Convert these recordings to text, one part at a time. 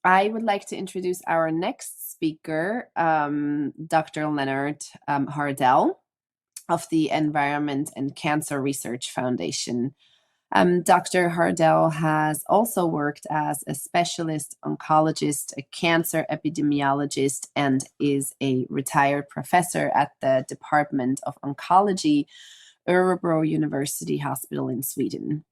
I would like to introduce our next speaker, Dr. Lennart Hardell of the Environment and Cancer Research Foundation. Dr. Hardell has also worked as a specialist oncologist, a cancer epidemiologist, and is a retired professor at the Department of Oncology, Örebro University Hospital in Sweden.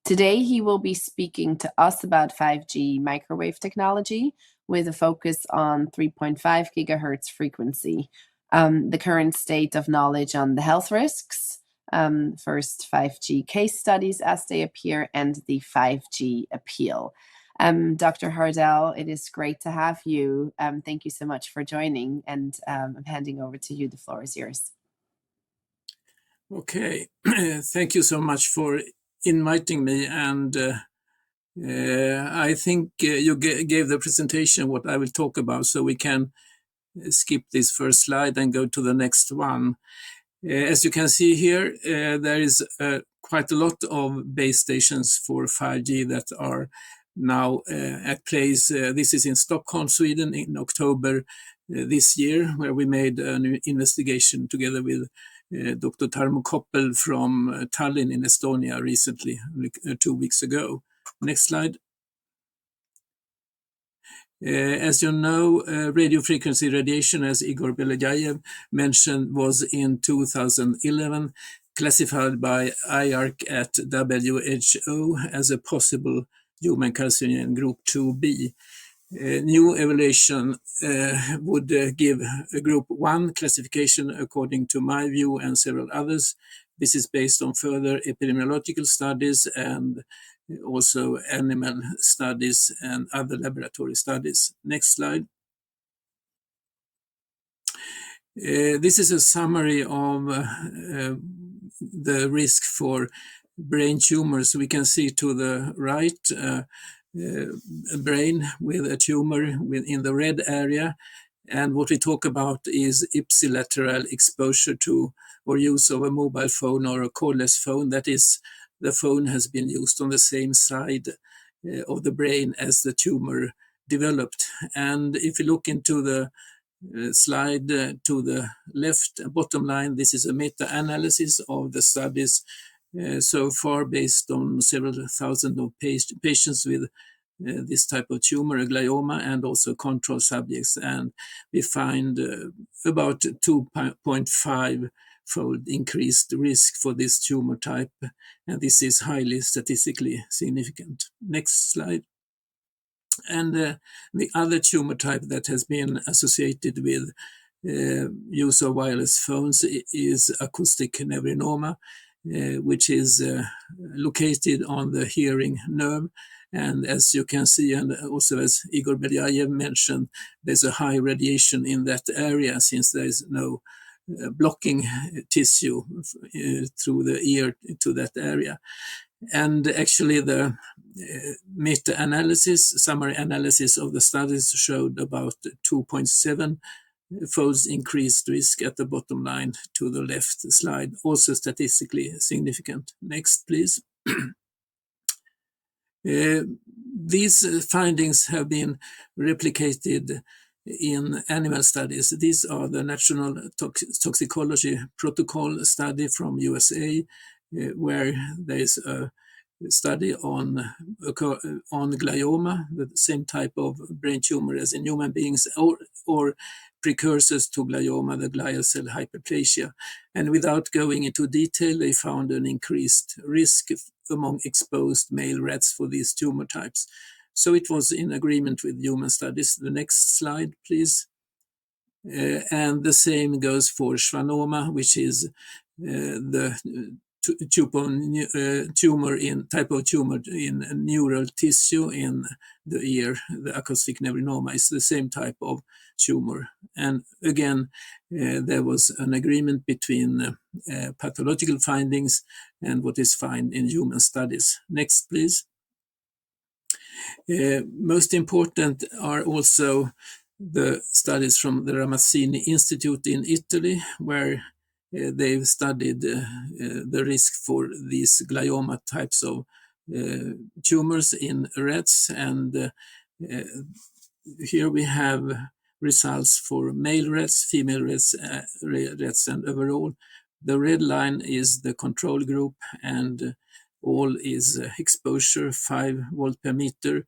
Today, he will be speaking to us about 5G microwave technology with a focus on 3.5 gigahertz frequency, the current state of knowledge on the health risks, first 5G case studies as they appear, and the 5G appeal. Dr. Hardell, it is great to have you. Thank you so much for joining, and I'm handing over to you. The floor is yours. Okay, thank you so much for inviting me, and I think you gave the presentation what I will talk about, so we can skip this first slide and go to the next one. As you can see here, there is quite a lot of base stations for 5G that are now at place. This is in Stockholm, Sweden, in October this year, where we made an investigation together with Dr. Tarmo Koppel from Tallinn in Estonia recently, 2 weeks ago. Next slide. As you know, radio frequency radiation, as Igor Belyayev mentioned, was in 2011 classified by IARC at WHO as a possible human carcinogen group 2B. New evaluation would give a group 1 classification according to my view and several others. This is based on further epidemiological studies and also animal studies and other laboratory studies. Next slide. This is a summary of the risk for brain tumors. We can see to the right a brain with a tumor in the red area. And what we talk about is ipsilateral exposure to or use of a mobile phone or a cordless phone. That is, the phone has been used on the same side of the brain as the tumor developed. And if you look into the slide to the left bottom line, this is a meta-analysis of the studies so far based on several thousand of patients with this type of tumor, a glioma, and also control subjects. And we find about 2.5-fold increased risk for this tumor type. And this is highly statistically significant. Next slide. And the other tumor type that has been associated with use of wireless phones is acoustic nevrinoma, which is located on the hearing nerve. And as you can see, and also as Igor Belyayev mentioned, there's a high radiation in that area since there is no blocking tissue through the ear to that area. And actually the meta-analysis, summary analysis of the studies showed about 2.7-fold increased risk at the bottom line to the left slide, also statistically significant. Next, please. These findings have been replicated in animal studies. These are the National Toxicology Protocol study from USA, where there is a study on glioma, the same type of brain tumor as in human beings, or precursors to glioma, the glial cell hyperplasia. And without going into detail, they found an increased risk among exposed male rats for these tumor types. So it was in agreement with human studies. The next slide, please. And the same goes for schwannoma, which is the type of tumor in neural tissue in the ear. The acoustic nevrinoma is the same type of tumor. And again, there was an agreement between pathological findings and what is found in human studies. Next, please. Most important are also the studies from the Ramazzini Institute in Italy, where they've studied the risk for these glioma types of tumors in rats, and here we have results for male rats, female rats, rats, and overall. The red line is the control group, and all is exposure 5 volt per meter,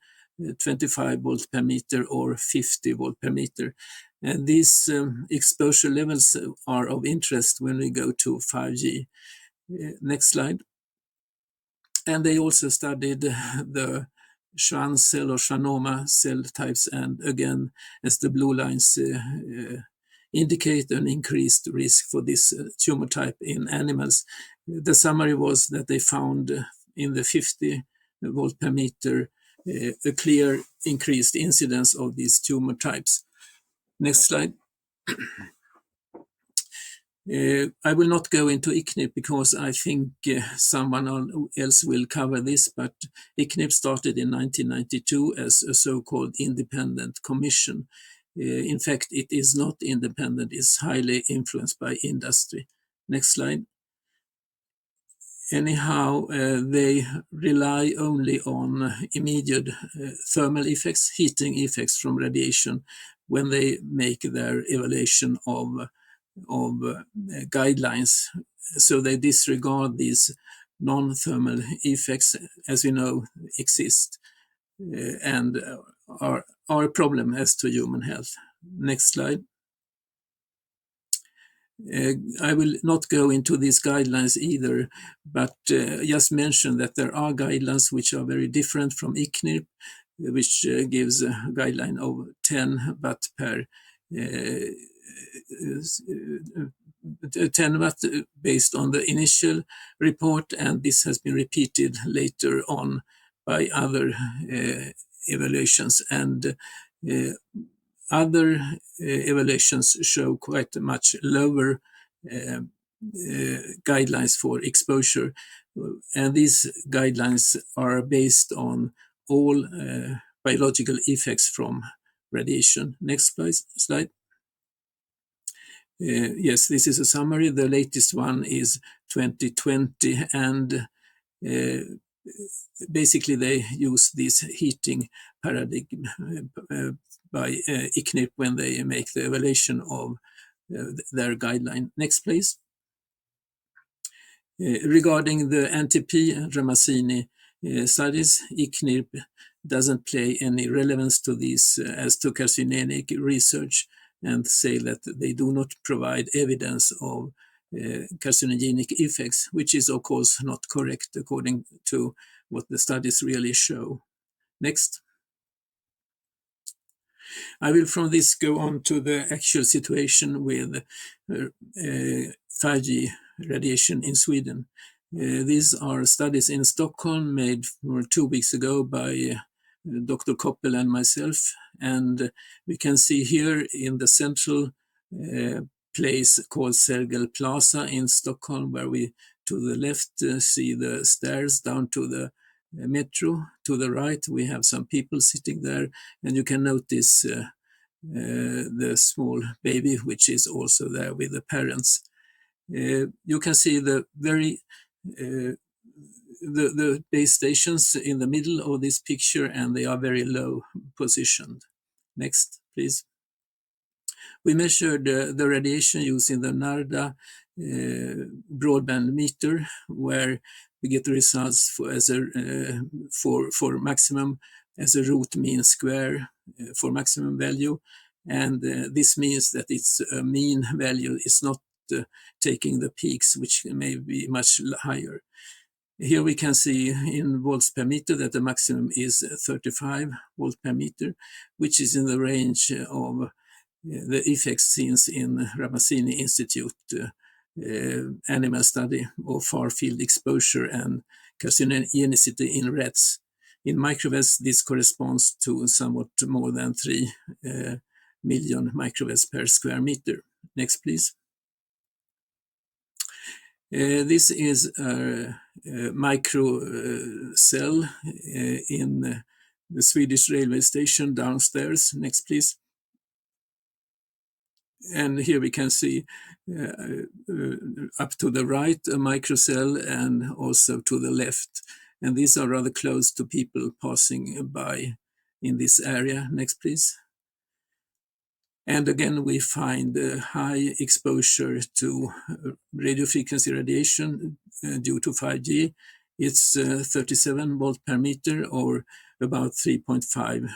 25 volt per meter, or 50 volt per meter. And these exposure levels are of interest when we go to 5G. Next slide. And they also studied the Schwann cell or schwannoma cell types, and again, as the blue lines indicate, an increased risk for this tumor type in animals. The summary was that they found in the 50 volt per meter a clear increased incidence of these tumor types. Next slide. I will not go into ICNIRP because I think someone else will cover this, but ICNIRP started in 1992 as a so-called independent commission. In fact, it is not independent, it's highly influenced by industry. Next slide. Anyhow, they rely only on immediate thermal effects, heating effects from radiation, when they make their evaluation of guidelines. So they disregard these non-thermal effects, as we know, exist and are a problem as to human health. Next slide. I will not go into these guidelines either, but just mention that there are guidelines which are very different from ICNIRP, which gives a guideline of 10 watt per 10 watt based on the initial report, and this has been repeated later on by other evaluations, and other evaluations show quite much lower guidelines for exposure, and these guidelines are based on all biological effects from radiation. Next slide. Yes, this is a summary. The latest one is 2020, and basically they use this heating paradigm by ICNIRP when they make the evaluation of their guideline. Next, please. Regarding the NTP and Ramazzini studies, ICNIRP doesn't play any relevance to these as to carcinogenic research, and say that they do not provide evidence of carcinogenic effects, which is of course not correct according to what the studies really show. Next. I will from this go on to the actual situation with 5G radiation in Sweden. These are studies in Stockholm made 2 weeks ago by Dr. Koppel and myself, and we can see here in the central place called Sergel Plaza in Stockholm, where we to the left see the stairs down to the metro. To the right we have some people sitting there, and you can notice the small baby which is also there with the parents. You can see the very the base stations in the middle of this picture, and they are very low positioned. Next, please. We measured the radiation using the NARDA broadband meter, where we get the results for maximum as a root mean square for maximum value. And this means that its mean value is not taking the peaks, which may be much higher. Here we can see in volts per meter that the maximum is 35 volt per meter, which is in the range of the effects seen in Ramazzini Institute animal study of far field exposure and carcinogenicity in rats. In microvats, this corresponds to somewhat more than 3 million microvats per square meter. Next, please. This is a micro cell in the Swedish railway station downstairs. Next, please. And here we can see up to the right a microcell, and also to the left. And these are rather close to people passing by in this area. Next, please. And again, we find high exposure to radio frequency radiation due to 5G. It's 37 volt per meter, or about 3.5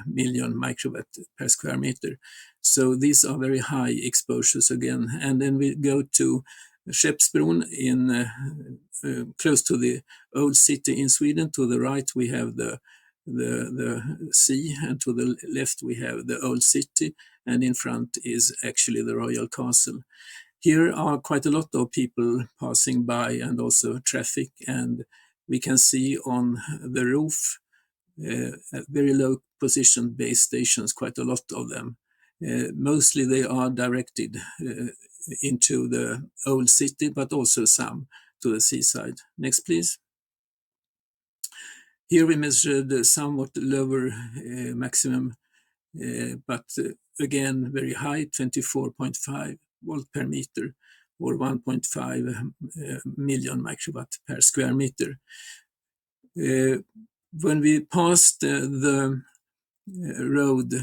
million microwatt per square meter. So these are very high exposures again. And then we go to Skeppsbron in close to the old city in Sweden. To the right, we have the sea, and to the left we have the old city, and in front is actually the royal castle. Here are quite a lot of people passing by, and also traffic, and we can see on the roof very low positioned base stations, quite a lot of them. Mostly they are directed into the old city, but also some to the seaside. Next, please. Here we measured the somewhat lower maximum, but again very high, 24.5 volt per meter, or 1.5 million microwatt per square meter. When we passed the road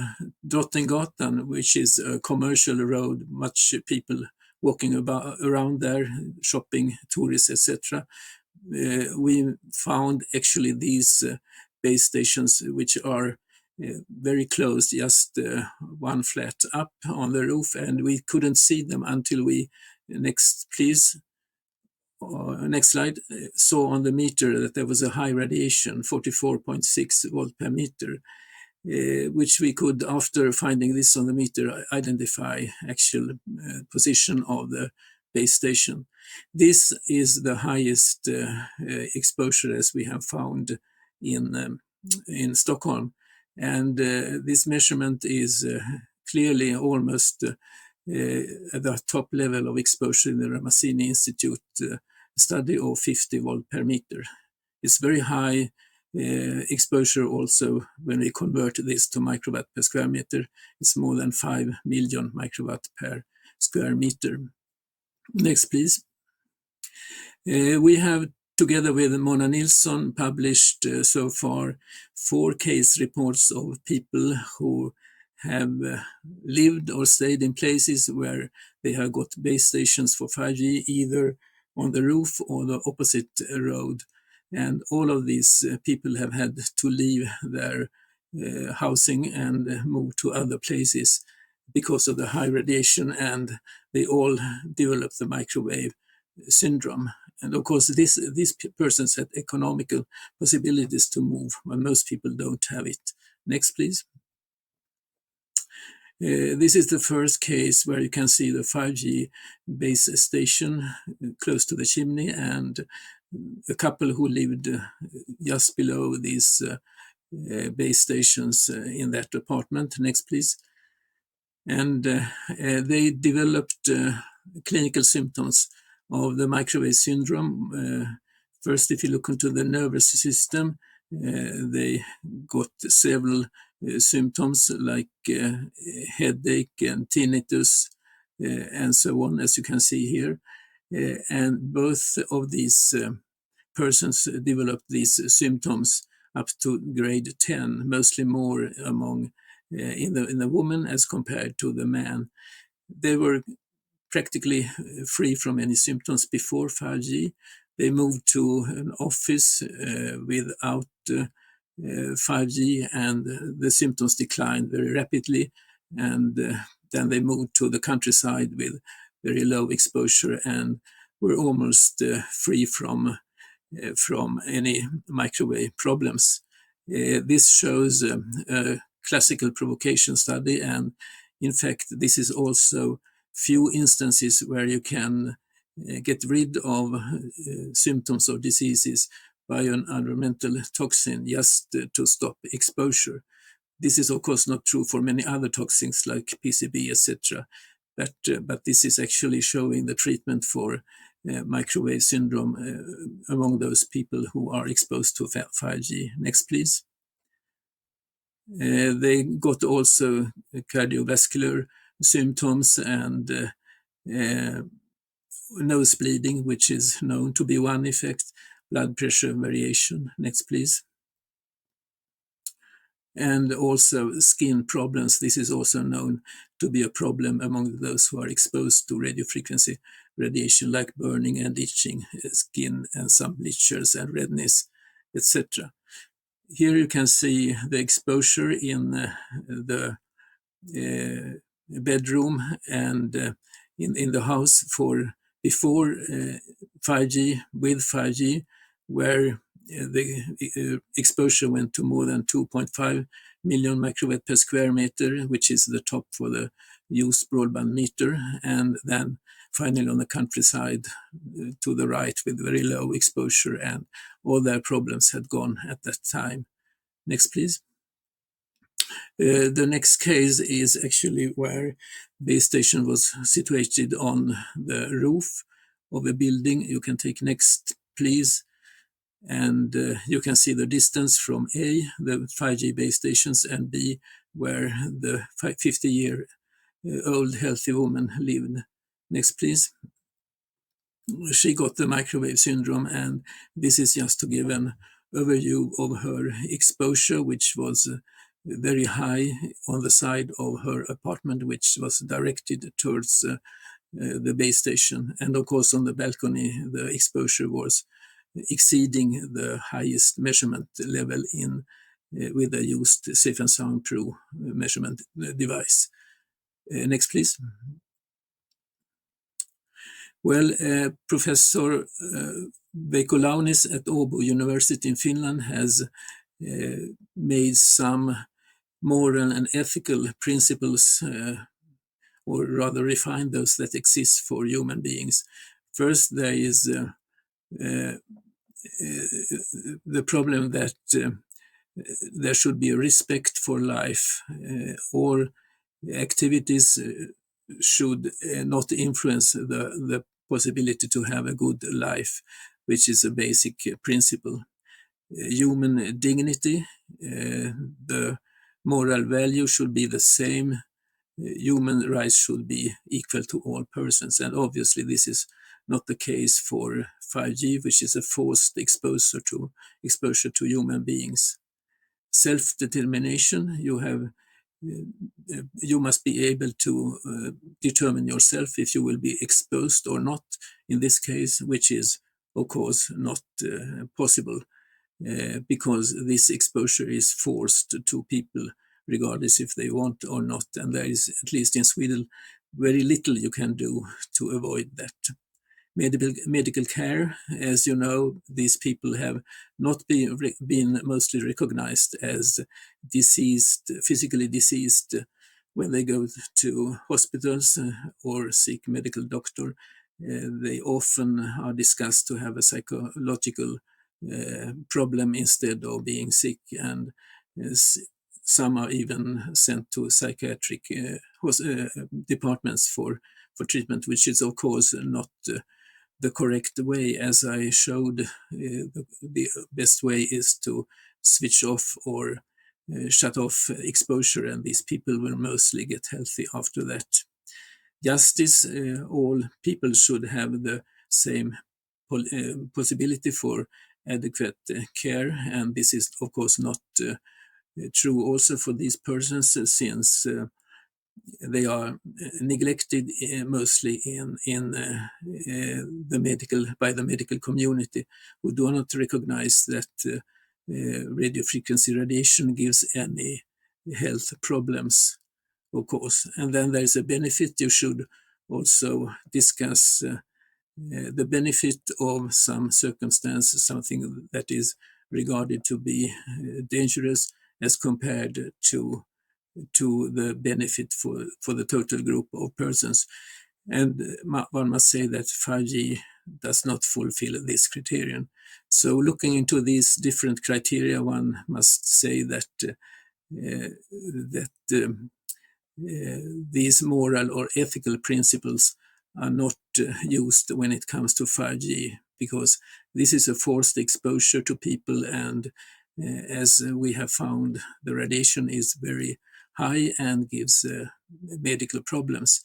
Drottninggatan, which is a commercial road, much people walking around there, shopping, tourists, etc., we found actually these base stations, which are very close, just one flat up on the roof, and we couldn't see them until we, next please, next slide, saw on the meter that there was a high radiation, 44.6 volt per meter, which we could, after finding this on the meter, identify actual position of the base station. This is the highest exposure as we have found in Stockholm, and this measurement is clearly almost at the top level of exposure in the Ramazzini Institute study of 50 volt per meter. It's very high exposure also when we convert this to microwatt per square meter. It's more than 5 million microwatt per square meter. Next, please. We have, together with Mona Nilsson, published so far 4 case reports of people who have lived or stayed in places where they have got base stations for 5G, either on the roof or the opposite road. And all of these people have had to leave their housing and move to other places because of the high radiation, and they all developed the microwave syndrome. And of course, these persons had economical possibilities to move, but most people don't have it. Next, please. This is the first case where you can see the 5G base station close to the chimney, and a couple who lived just below these base stations in that apartment. Next, please. And they developed clinical symptoms of the microwave syndrome. First, if you look into the nervous system, they got several symptoms like headache and tinnitus and so on, as you can see here. And both of these persons developed these symptoms up to grade 10, mostly more among in the woman as compared to the man. They were practically free from any symptoms before 5G. They moved to an office without 5G, and the symptoms declined very rapidly. And then they moved to the countryside with very low exposure and were almost free from any microwave problems. This shows a classical provocation study, and in fact, this is also few instances where you can get rid of symptoms or diseases by an environmental toxin just to stop exposure. This is of course not true for many other toxins like PCB, etc. But this is actually showing the treatment for microwave syndrome among those people who are exposed to 5G. Next, please. They got also cardiovascular symptoms and nose bleeding, which is known to be one effect, blood pressure variation. Next, please. and also skin problems. This is also known to be a problem among those who are exposed to radiofrequency radiation, like burning and itching skin and some blisters and redness, etc. Here you can see the exposure in the bedroom and in the house for before 5G, with 5G, where the exposure went to more than 2.5 million microwatt per square meter, which is the top for the used broadband meter, and then finally on the countryside to the right with very low exposure, and all their problems had gone at that time. Next, please. The next case is actually where base station was situated on the roof of a building. You can take next, please. And you can see the distance from A, the 5G base stations, and B, where the 50-year-old healthy woman lived. Next, please. She got the microwave syndrome, and this is just to give an overview of her exposure, which was very high on the side of her apartment, which was directed towards the base station. And of course, on the balcony, the exposure was exceeding the highest measurement level in with a used safe and soundproof measurement device. Next, please. Well, Professor Veikko Launis at Åbo University in Finland has made some moral and ethical principles, or rather refined those that exist for human beings. First, there is the problem that there should be a respect for life, or activities should not influence the possibility to have a good life, which is a basic principle. Human dignity, the moral value should be the same. Human rights should be equal to all persons. And obviously this is not the case for 5G, which is a forced exposure to human beings. Self-determination, you must be able to determine yourself if you will be exposed or not in this case, which is of course not possible because this exposure is forced to people regardless if they want or not. And there is, at least in Sweden, very little you can do to avoid that. Medical care, as you know, these people have not been mostly recognized as diseased, physically diseased when they go to hospitals or seek medical doctor. They often are discussed to have a psychological problem instead of being sick, and some are even sent to psychiatric departments for treatment, which is of course not the correct way. As I showed, the best way is to switch off or shut off exposure, and these people will mostly get healthy after that. Justice, all people should have the same possibility for adequate care, and this is of course not true also for these persons, since they are neglected mostly by the medical community, who do not recognize that radiofrequency radiation gives any health problems, of course. And then there is a benefit. You should also discuss the benefit of some circumstance, something that is regarded to be dangerous, as compared to the benefit for the total group of persons. And one must say that 5G does not fulfill this criterion. So looking into these different criteria, one must say that these moral or ethical principles are not used when it comes to 5G, because this is a forced exposure to people, and as we have found, the radiation is very high and gives medical problems.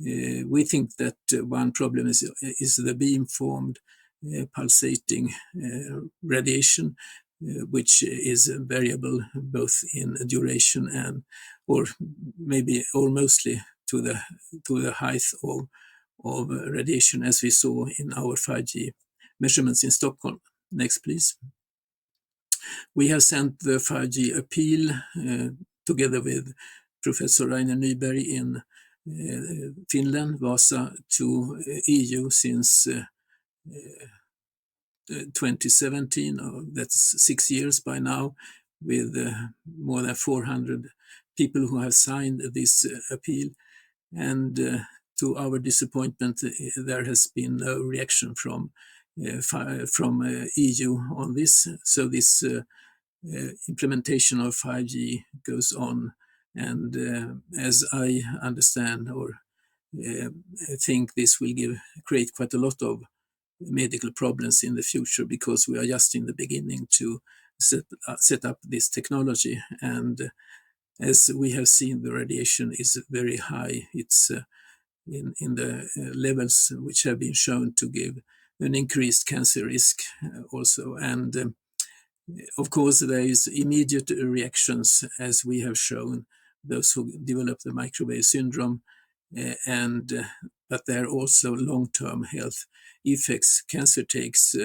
We think that one problem is the beam-formed pulsating radiation, which is variable both in duration and, or maybe, or mostly to the height of radiation, as we saw in our 5G measurements in Stockholm. Next, please. We have sent the 5G appeal together with Professor Rainer Nyberg in Finland, Vasa, to EU since 2017, that's 6 years by now, with more than 400 people who have signed this appeal. And to our disappointment, there has been no reaction from EU on this. So this implementation of 5G goes on. And as I understand, or I think this will create quite a lot of medical problems in the future, because we are just in the beginning to set up this technology. And as we have seen, the radiation is very high. It's in the levels which have been shown to give an increased cancer risk also. And of course, there is immediate reactions, as we have shown, those who develop the microwave syndrome, but there are also long-term health effects. Cancer takes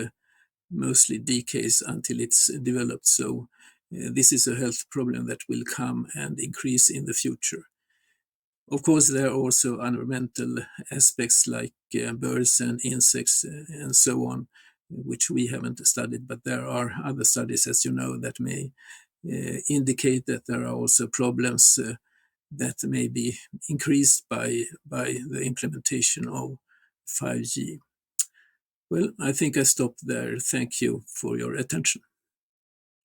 mostly decades until it's developed. So this is a health problem that will come and increase in the future. Of course, there are also environmental aspects like birds and insects and so on, which we haven't studied, but there are other studies, as you know, that may indicate that there are also problems that may be increased by the implementation of 5G. Well, I think I stop there. Thank you for your attention.